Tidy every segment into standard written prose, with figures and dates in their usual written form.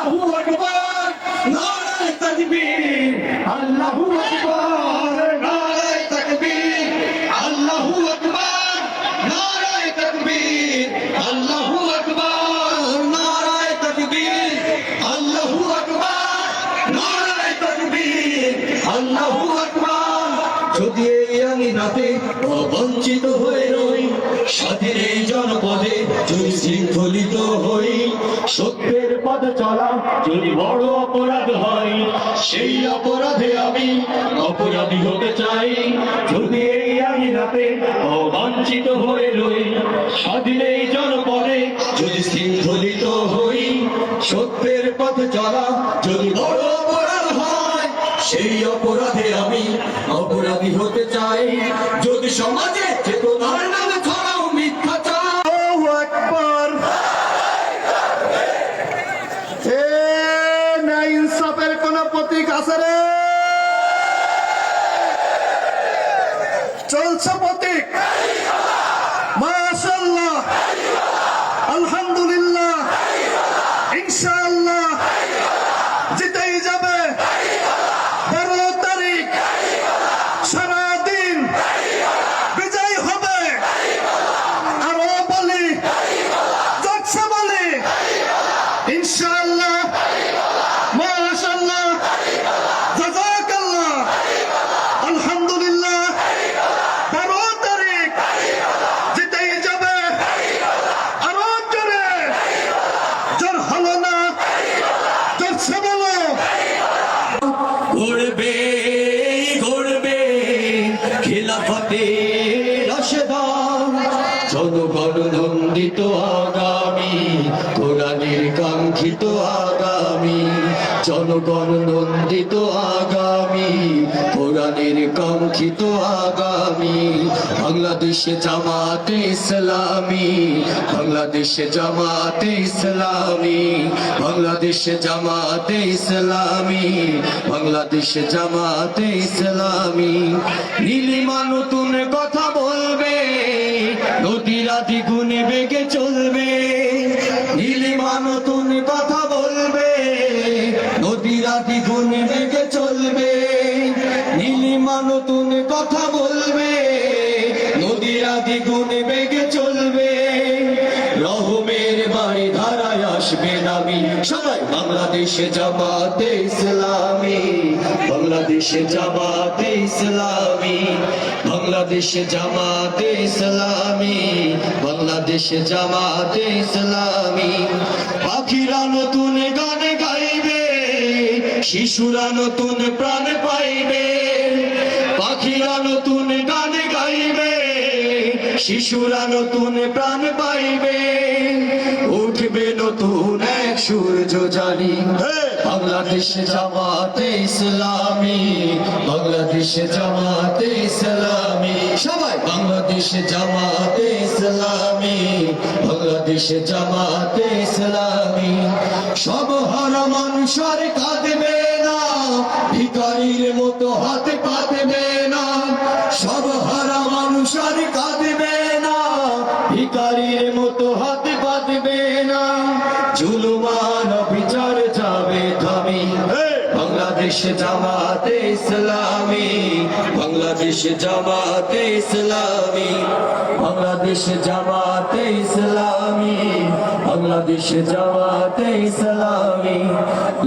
আল্লাহু আকবার, নারায়ে তাকবীর, আল্লাহু আকবার, নারায়ে তাকবীর, আল্লাহু আকবার, নারায়ে তাকবীর, আল্লাহু আকবার, নারায়ে তাকবীর, আল্লাহু আকবার, নারায়ে তাকবীর, আল্লাহু আকবার। যদি এই আঙিনাতে বঞ্চিত হয়ে রই, স্বাধীন এই জনপদে যদি শৃঙ্খলিত হই, সত্যের পথে চলা যদি বড় অপরাধ হয়, সেই অপরাধে আমি অপরাধী হতে চাই। যদি এই আঙিনাতে বঞ্চিত হয়ে রই, স্বাধীন এই জনপদে যদি শৃঙ্খলিত হই, সত্যের পথে চলা যদি বড় অপরাধ হয়, সেই অপরাধে আমি অপরাধী হতে চাই। যদি সমাজে চেতনার নামে ছড়াও মিথ্যাচার, আল্লাহু আকবার। এ না ইনসাফের কোন প্রতীক আছে রে? চলছে প্রতীক, মাশাআল্লাহ, আলহামদুলিল্লাহ, ইনশাআল্লাহ জিতেই যাবে। 12 তারিখ সারাদিন বিজয় হবে। আরো বলি, জোরসে বলি, ইনশাআল্লাহ, মাশাআল্লাহ, জাযাকাল্লাহ, আলহামদুলিল্লাহ। 12 তারিখ জিতেই যাবে। আরো জোরে, জোর হলো না, জোরসে বলো। ঘুরবে ঘুরবে খিলাফতে রাশেদান, জনগণ নন্দিত আগামী, কোরআনের কাঙ্ক্ষিত আগামী, জনগণ নন্দিত আগামী, কোরআনের কাঙ্ক্ষিত আগামী। বাংলাদেশে জামাতে ইসলামী, বাংলাদেশে জামাতে ইসলামী, বাংলাদেশে জামাতে ইসলামী, বাংলাদেশে জামাতে ইসলামী। নীলিমা নতুন কথা বলবে, নদীরা দ্বিগুণে বেগে চলবে। নীলিমা নতুন কথা বলবে, নদীরা দ্বিগুণে বেগে চলবে। নীলিমা নতুন কথা বলবে, নদীরা দ্বিগুণে বেগে চলবে। রহমের বাড়ি ধারায় আসবে নামি, সবাই বাংলাদেশে জামাতে ইসলামী, বাংলাদেশে জামাতে ইসলামী, বাংলাদেশে জামাতে ইসলামী, বাংলাদেশে জামাতে ইসলামী। পাখিরা নতুন গান গাইবে, শিশুরা নতুন প্রাণ পাইবে। পাখিরা নতুন গান গাইবে, শিশুরা নতুন প্রাণ পাইবে। উঠবে নতুন এক সূর্য জানি, বাংলাদেশ জামাতে ইসলামী, বাংলাদেশ জামাতে ইসলামী। সবাই বাংলাদেশ জামাতে ইসলামী, বাংলাদেশ জামাতে ইসলামী। সব হারা মানুষের কাঁদবে না, ভিখারির মতো হাতে পাতবে না। সব হারা মানুষের কাঁদবে না, ভিখারির মতো হাতে পাতবে না। জুলুমান বিচার যাবে থামি, বাংলাদেশ জামাতে ইসলামী, বাংলাদেশ জামাতে ইসলামী, বাংলাদেশ জামাতে ইসলামী, বাংলাদেশ জামাতে ইসলামী।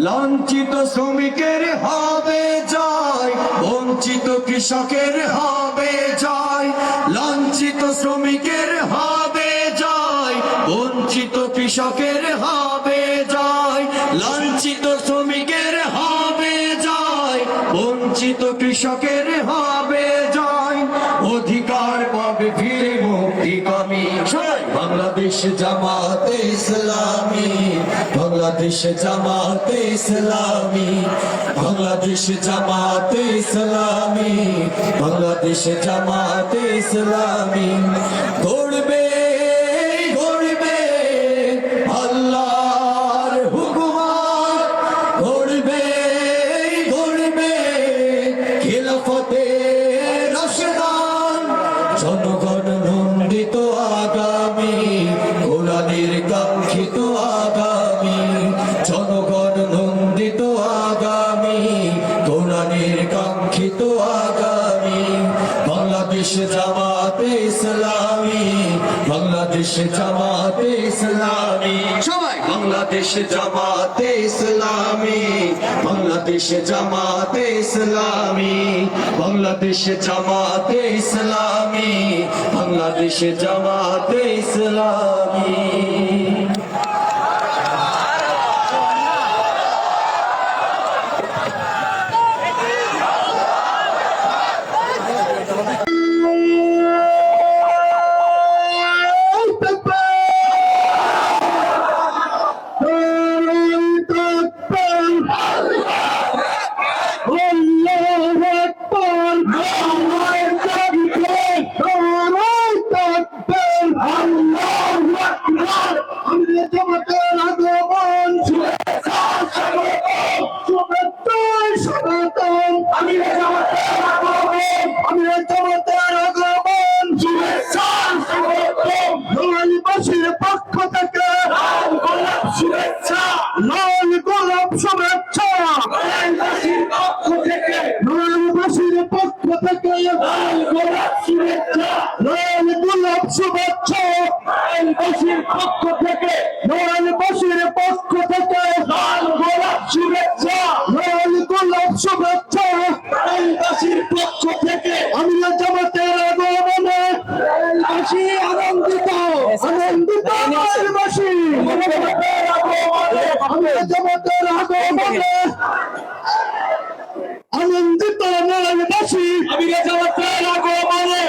লাঞ্ছিত শ্রমিকের হবে জয়, বঞ্চিত কৃষকের হবে জয়। লাঞ্ছিত শ্রমিকের হবে জয়, বঞ্চিত কৃষকের হবে জয়। লাঞ্ছিত শ্রমিকের হবে জয়, বঞ্চিত কৃষকের হবে জয়। অধিকার পাবে ফিরে মুক্তি কামী, বাংলাদেশ জামাতে ইসলামী, বাংলাদেশ জামাতে ইসলামী, বাংলাদেশ জামাতে ইসলামী, বাংলাদেশ জামাতে ইসলামী। গড়বে গড়বে আল্লাহর হুকুমত, গড়বে গড়বে খিলাফতে রাশেদান। জনগণ নন্দিত আগামী, কোরআনের কাঙ্ক্ষিত আগামী, জনগণ বাংলাদেশ জামাতে ইসলামী সবাই বাংলাদেশ জামাতে ইসলামী বাংলাদেশ জামাতে ইসলামী বাংলাদেশ জামাতে ইসলামী বাংলাদেশ জামাতে ইসলামী পক্ষ থেকে লাল গোলাপ শুভেচ্ছা নয়নবাসীর পক্ষ থেকে লাল গোলাপ শুভেচ্ছা নয়নবাসীর পক্ষ থেকে নয়নবাসীর পক্ষ থেকে লাল গোলাপ শুভেচ্ছা নয়নবাসীর পক্ষ থেকে আমি জামাতের আগমনে নয়নবাসী আনন্দিত নয়নবাসী আমি জামাতের আগমনে আনন্দিত নয়নবাসী আমি জামাতের আগমনে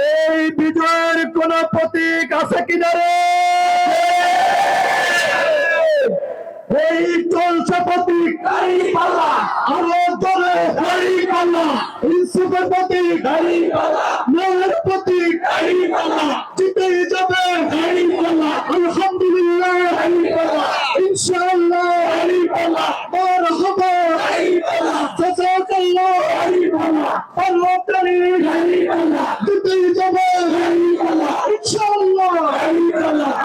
এই বিজয়ের কোন প্রতীক আছে কিনা রে? এই চলছে প্রতীক আরো জোরে ইনসুফের প্রতীক মেয়ের প্রতীক জিতেই যাবে আলহামদুলিল্লাহ ইনশাআল্লাহ মারহাবা জাযাকাল্লাহ আল্লাহ করিম জিতেই যাবে ইনশাআল্লাহ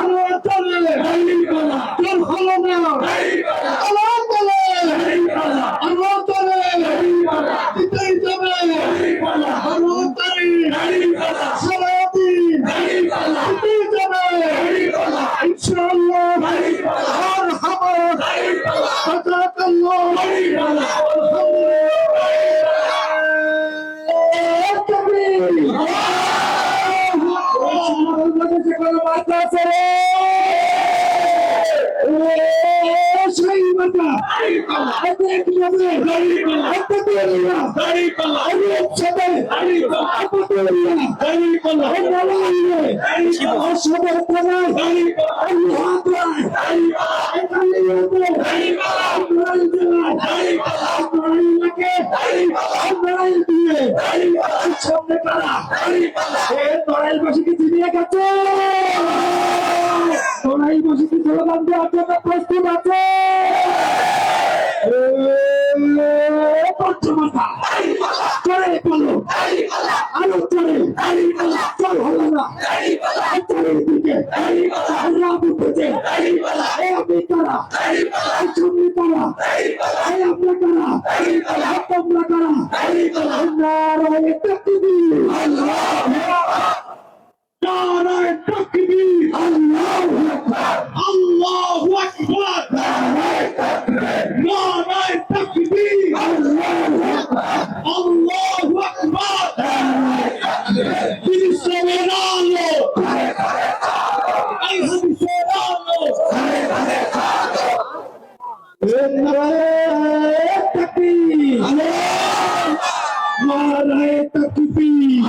আল্লাহ করিম তোর হলো না আল্লাহ করিম আল্লাহ করিম জিতেই যাবে আল্লাহ করিম সালাদিন জিতেই যাবে ইনশাআল্লাহ মারহাবা জাযাকাল্লাহ প্রস্তুত আছে আরো চলে চল হলো না চলের দিকে আমি তারা চুন্নি তারা আমরা কারা তোমরা কারা নারায়ে তাকবীর নারায়ে তাকবীর আল্লাহু আকবার আল্লাহু আকবার নারায়ে তাকবীর আল্লাহু আকবার আল্লাহু আকবার ইসলামের আলো এই হাদিসের আলো নারায়ে তাকবীর নারায়ে তাকবীর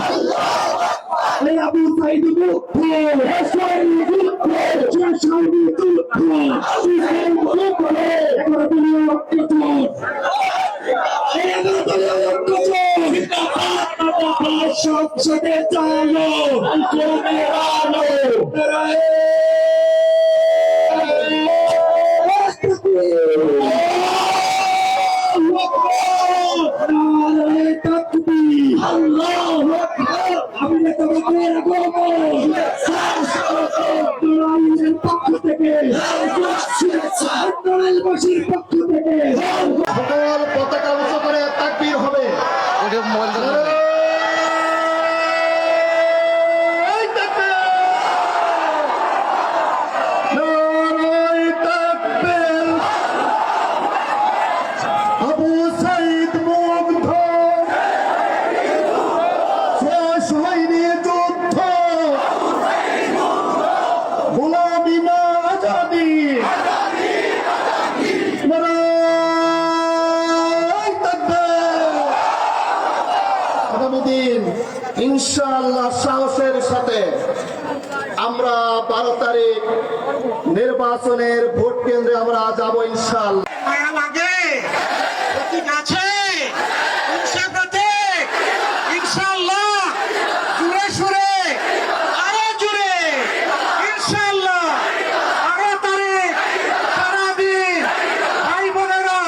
এই আবু সাইদ মুক্ত সংসদে চালো আল্লাহ থেকে শুভেচ্ছা মন্ডলবাসীর পক্ষ থেকে সকল পতাকা উঁচু করে তাকবীর হবে। এই তাকবীর! নারায়ে তাকবীর! আবু সাঈদ মুগ্ধ, শেষ হয়নি যুদ্ধ, গোলামি না আজাদি, নারায়ে তাকবীর! আগামী দিন ইনশাআল্লাহ সাহসের সাথে আমরা 12 তারিখ নির্বাচনের ভোট কেন্দ্রে আমরা যাব ইনশাআল্লাহ। মায়া লাগে প্রতীক আছে হিংসা প্রতীক ইনশাআল্লাহ জুড়ে সুরে আরো জুড়ে ইনশাআল্লাহ 12 তারিখ সারাদিন ভাই বোনেরা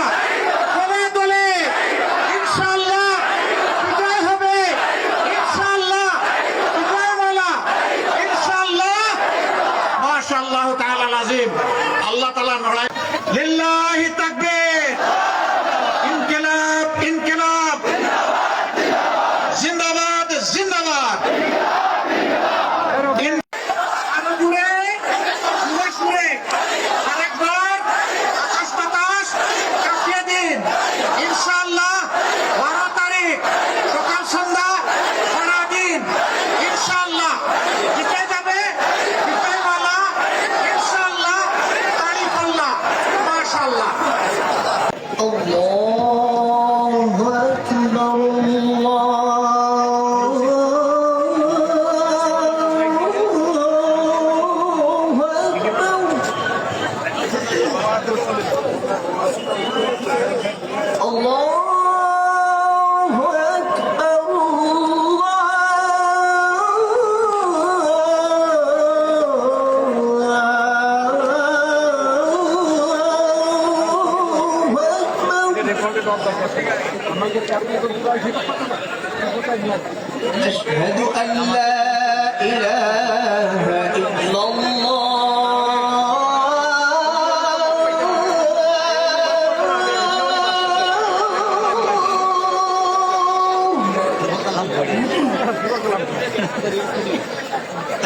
দলে দলে ইনশাআল্লাহ বিজয় হবে ইনশাআল্লাহ বিজয়মালা ইনশাআল্লাহ মাশাআল্লাহ তাআলা আজিম আল্লাহ তাআলা নড়াই লিল্লাহি তাকবীর ইনকিলাব ইনকিলাব জিন্দাবাদ জিন্দাবাদ আরো জুড়ে জুড়ে সুরে আরেকবার আকাশ বাতাস কাঁপিয়ে দিন ইনশাআল্লাহ 12 তারিখ সকাল সন্ধ্যা সারাদিন ইনশাআল্লাহ জিতে যাবে বিজয়মালা ইনশাআল্লাহ তারিখ আল্লাহ মাশাআল্লাহ আল্লাহু আকবার আল্লাহু আকবার আল্লাহু আকবার أشهد أن لا إله إلا الله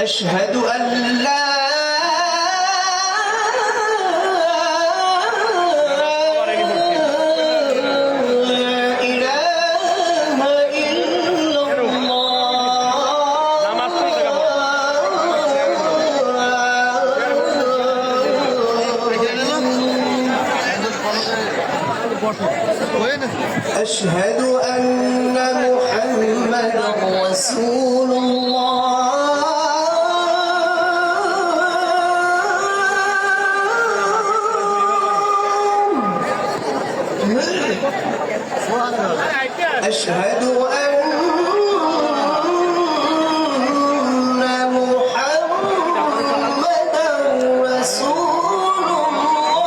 أشهد أن لا أشهد أن محمدا رسول الله أشهد أن محمدا رسول الله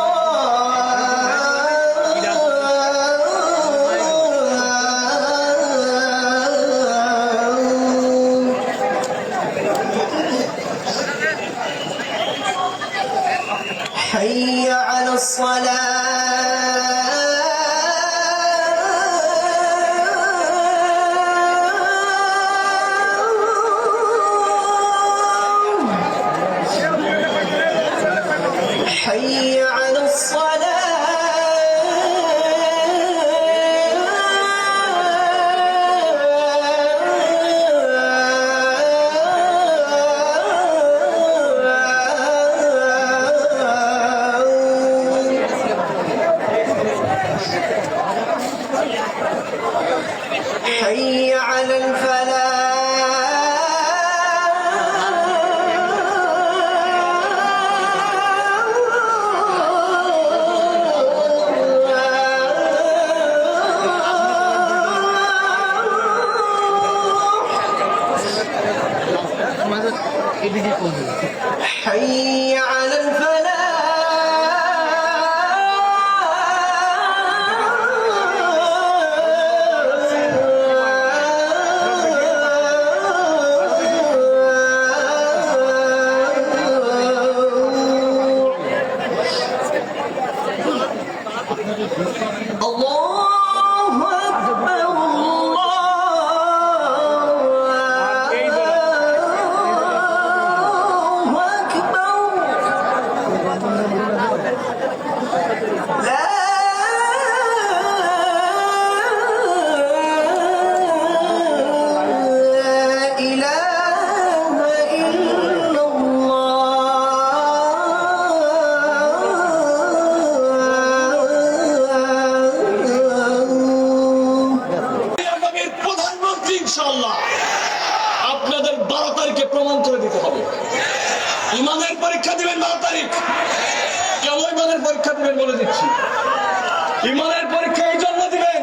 حي على الصلاة حي على الصلاة পরীক্ষা দিবেন বলে দিচ্ছি। ইমানের পরীক্ষা এই জন্য দিবেন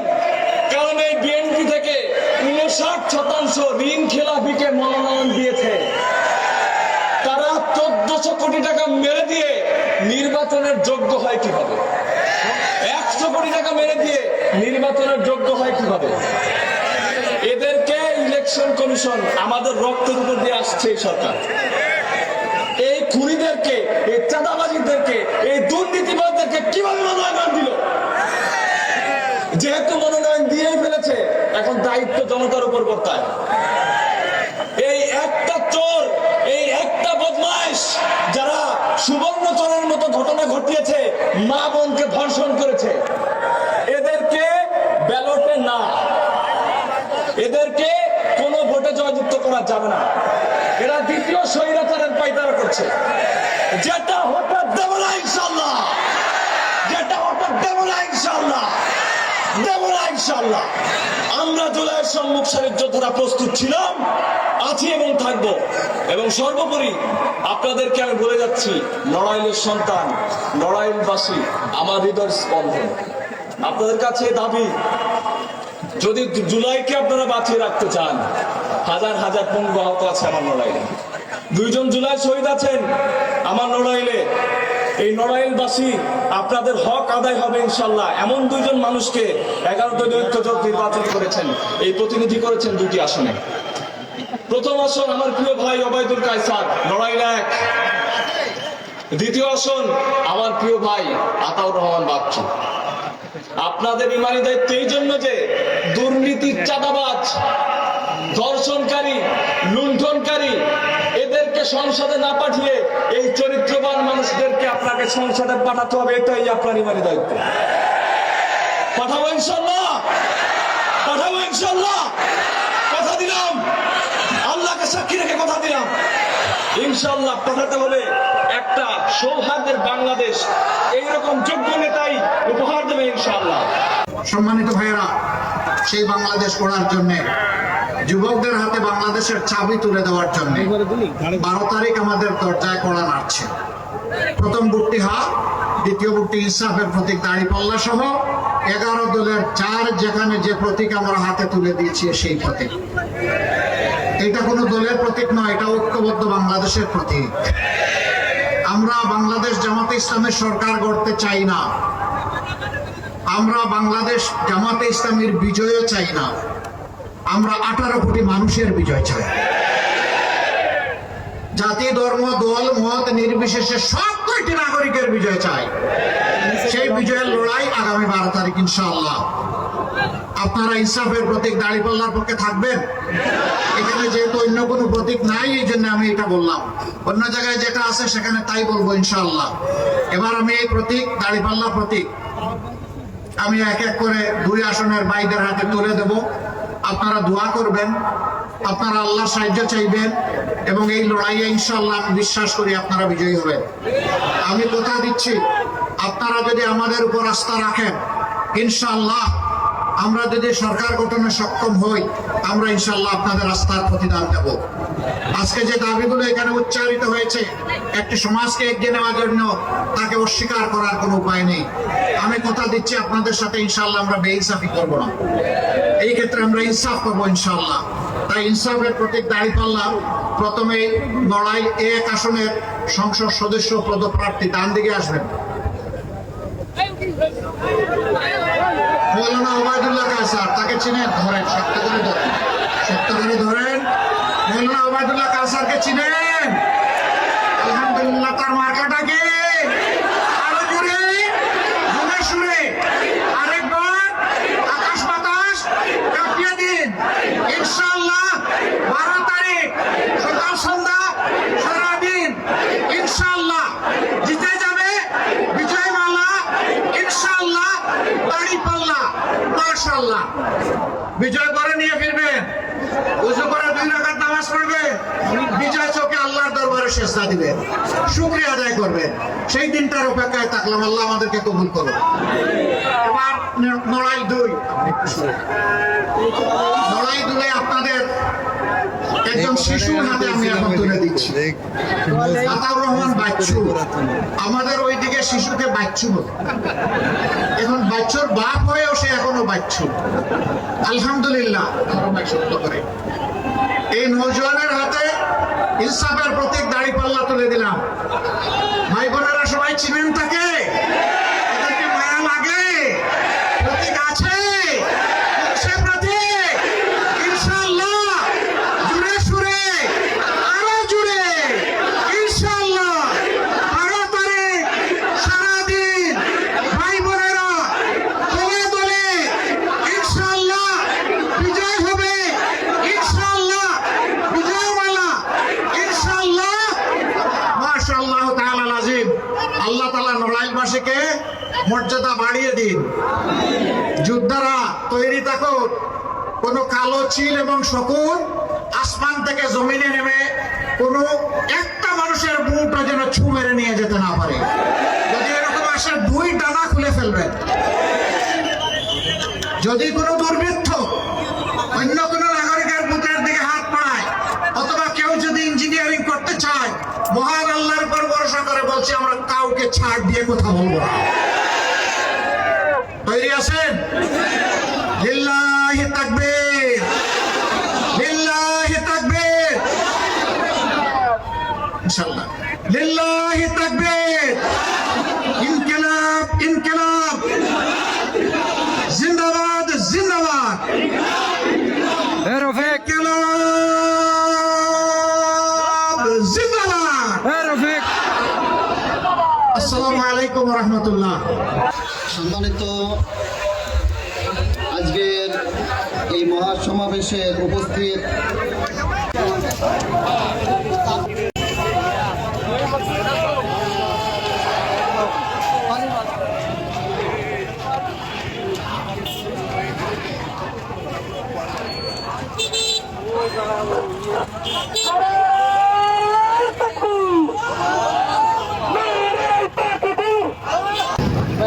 কারণ এই বিএনপি থেকে 59% ঋণ খেলাপিকে মনোনয়ন দিয়েছে। তারা 1400 কোটি টাকা মেরে দিয়ে নির্বাচনের যোগ্য হয় কিভাবে? 100 কোটি টাকা মেরে দিয়ে নির্বাচনের যোগ্য হয় কিভাবে? এদেরকে ইলেকশন কমিশন আমাদের রক্তের উপর দিয়ে আসছে এই সরকার। এই খুনিদেরকে, এই চাঁদাবাজিদেরকে, এই দুর্নীতিবাদদেরকে কিভাবে মনোনয়ন দিল? যেহেতু মনোনয়ন দিয়েই ফেলেছে, এখন দায়িত্ব জনতার উপর বর্তায়। এই একটা চোর, এই একটা বদমাইশ যারা সুবর্ণচরের মতো ঘটনা ঘটিয়েছে, মা বোনকে ধর্ষণ করেছে, এদেরকে ব্যালটে না, এদেরকে কোনো ভোটে জয়যুক্ত করা যাবে না। এরা দ্বিতীয় স্বৈরাচারের পায়তারা করছে। যেটা হতে দেব না ইনশাল্লাহ, যেটা হতে দেব না ইনশাল্লাহ, দেব না ইনশাল্লাহ। আমরা জুলাইয়ের সম্মুখ সারির যোদ্ধারা প্রস্তুত ছিলাম, আছি এবং থাকবো। এবং সর্বোপরি আপনাদেরকে আমি বলে যাচ্ছি, নড়াইলের সন্তান, নড়াইলবাসী আমার হৃদয়ের স্পন্দন। আপনাদের কাছে দাবি, যদি জুলাইকে আপনারা বাঁচিয়ে রাখতে চান, হাজার হাজার পঙ্গু আহত আছে আমার নড়াইলে, 2 জন জুলাই শহীদ আছেন আমার নড়াইলে। এই নড়াইলবাসী আপনাদের হক আদায় হবে ইনশাল্লাহ। এমন 2 জন মানুষকে 11 দলীয় ঐক্যজোট নির্বাচন করেছেন, এই প্রতিনিধি করেছেন 2টি আসনে। প্রথম আসন আমার প্রিয় ভাই ওবায়দুল কায়সার, নড়াইল 1। দ্বিতীয় আসন আমার প্রিয় ভাই আতাউর রহমান বাচ্চু। আপনাদের ইমানি দায়িত্ব এই জন্য যে দুর্নীতির, চাঁদাবাজ, ধর্ষণকারী, লুণ্ঠনকারী এদেরকে সংসদে না পাঠিয়ে এই চরিত্রবান মানুষদেরকে আপনাকে সংসদে পাঠাতে হবে। এটাই আপনার ইমানি দায়িত্ব। পাঠাবো ইনশাল্লাহ, পাঠাবো ইনশাল্লাহ, কথা দিলাম, আল্লাহকে সাক্ষী রেখে কথা দিলাম। ইনশাল্লাহ পাঠাতে হলে একটা সৌহার্দ্যের বাংলাদেশ এইরকম যোগ্য নেতাই উপহার দেবে ইনশাল্লাহ। সম্মানিত ভাইয়েরা, সেই বাংলাদেশ গড়ার জন্য, যুবকদের হাতে বাংলাদেশের চাবি তুলে দেওয়ার জন্য 12 তারিখ আমাদের দরজায় কড়া নাড়ছে। প্রথম বুটটি হক, দ্বিতীয় বুটটি ইনসাফের প্রতীক দাঁড়িপাল্লা সহ 11 দলের যার যেখানে যে প্রতীক আমরা হাতে তুলে দিয়েছি সেই প্রতীক। এটা কোনো দলের প্রতীক নয়, এটা ঐক্যবদ্ধ বাংলাদেশের প্রতীক। আমরা বাংলাদেশ জামাতে ইসলামের সরকার গড়তে চাই না, আমরা বাংলাদেশ জামাতে ইসলামের বিজয়ও চাই না, আমরা 18 কোটি মানুষের বিজয় চাই। জাতি, ধর্ম, দল, মত নির্বিশেষে সব কয়টি নাগরিকের বিজয় চাই। সেই বিজয়ের লড়াই আগামী 12 তারিখ ইনশাআল্লাহ। আপনারা ইনসাফের প্রতীক দাঁড়িপাল্লার পক্ষে থাকবেন। এখানে যেহেতু অন্য কোনো প্রতীক নাই, এই জন্য আমি এটা বললাম। অন্য জায়গায় যেটা আছে সেখানে তাই বলবো ইনশাআল্লাহ। এবার আমি এই প্রতীক, দাঁড়িপাল্লা প্রতীক, আমি এক এক করে 2 আসনের ভাইদের হাতে তুলে দেব। আপনারা দোয়া করবেন, আপনারা আল্লাহর সাহায্য চাইবেন এবং এই লড়াইয়ে ইনশাআল্লাহ আমি বিশ্বাস করি আপনারা বিজয়ী হবেন। আমি কথা দিচ্ছি, আপনারা যদি আমাদের উপর আস্থা রাখেন, ইনশাআল্লাহ আমরা যদি সরকার গঠনে সক্ষম হই, আমরা ইনশাআল্লাহ আপনাদের আস্থার প্রতিদান দেব। আজকে যে দাবিগুলো এখানে উচ্চারিত হয়েছে, একটি সমাজকে এগিয়ে নেওয়ার জন্য তাকে অস্বীকার করার কোনো উপায় নেই। আমি কথা দিচ্ছি আপনাদের সাথে ইনশাআল্লাহ আমরা বেইনসাফি করবো না, এই ক্ষেত্রে আমরা ইনসাফ করবো ইনশাআল্লাহ। তাই ইনসাফের প্রতীক দাঁড়িপাল্লা। প্রথমে নড়াইল 1 আসনের সংসদ সদস্য পদপ্রার্থী, ডান দিকে আসবেন, মৌলানা ওবায়দুল্লাহ কায়সার। তাকে চিনেন? ধরেন, শক্ত করে ধরেন, শক্ত করে ধরেন। মৌলানা ওবায়দুল্লাহ কায়সারকে চিনেন? আলহামদুলিল্লাহ। তার মার্কাটা কি? আরো জোরে, জোরে সুরে, আরেকবার আকাশ বাতাস কাঁপিয়ে দিন। ইনশাআল্লাহ 12 তারিখ সকাল সন্ধ্যা সারাদিন ইনশাআল্লাহ জিতে যাবে বিজয় মালা ইনশাআল্লাহ। দাঁড়িপাল্লা মাশাআল্লাহ বিজয় করে নিয়ে ফিরবেন। ওযু করে 2 রাকাত নামাজ পড়বেন, বিজয় চোখে আল্লাহর দরবারে সিজদা দিবেন, শুকরিয়া আদায় করবেন। সেই দিনটার অপেক্ষায় থাকলাম। আল্লাহ আমাদেরকে কবুল করুন। এবার নড়াইল 2, নড়াইল 2 আপনাদের একজন শিশুর হাতে আমি এখন তুলে দিচ্ছি, আতাউর রহমান বাচ্চু। আমাদের ওইদিকে শিশুকে বাচ্চু বলে, এখন বাচ্চুর বাপ হয়েও সে এখনো বাচ্চু। আলহামদুলিল্লাহ, সত্য করে এই নওজোয়ানের হাতে ইনসাফের প্রতীক দাঁড়িপাল্লা তুলে দিলাম। ভাই বোনেরা সবাই চিনেন তাকে? তাদেরকে মায়া লাগে? প্রতীক আছে, সে প্রতীক ইনশাআল্লাহ জুড়ে সুরে আরো জুড়ে ইনশাআল্লাহ 12 তারিখ সারাদিন ভাই বোনেরা দলে দলে ইনশাআল্লাহ বিজয় হবে, ইনশাআল্লাহ বিজয়মালা ইনশাআল্লাহ। মাশাআল্লাহ তাআলা আজিম। আল্লাহ তাআলা নড়াইলবাসীকে মর্যাদা বাড়িয়ে দিন। যোদ্ধারা তৈরি থাকুন, কোন কালো চিল এবং শকুন আসমান থেকে জমিনে নেমে কোন একটা মানুষের বুকটা যেন ছু মেরে নিয়ে যেতে না পারে। যদি এরকম আসে 2 ডানা খুলে ফেলবেন। যদি কোনো দুর্বৃত্ত অন্য কোনো নাগরিকের বুকের দিকে হাত পাড়ায়, অথবা কেউ যদি ইঞ্জিনিয়ারিং করতে চায়, মহান আল্লাহর উপর ভরসা করে বলছি আমরা কাউকে ছাড় দিয়ে কথা বলবো না। তৈরি আছেন? লিল্লাহি তাকবীর, লিল্লাহি তাকবীর, ইনশাআল্লাহ লিল্লাহি তাকবীর। ইনকিলাব ইনকিলাব, জিন্দাবাদ জিন্দাবাদ, ইনকিলাব জিন্দাবাদ। আসসালামু আলাইকুম ওয়া রাহমাতুল্লাহ। সম্মানিত আজকের এই মহাসমাবেশে উপস্থিত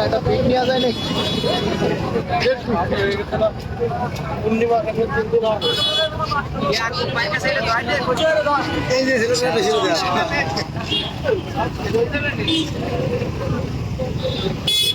একটা পিক নেওয়া যায় নাকি? বেশি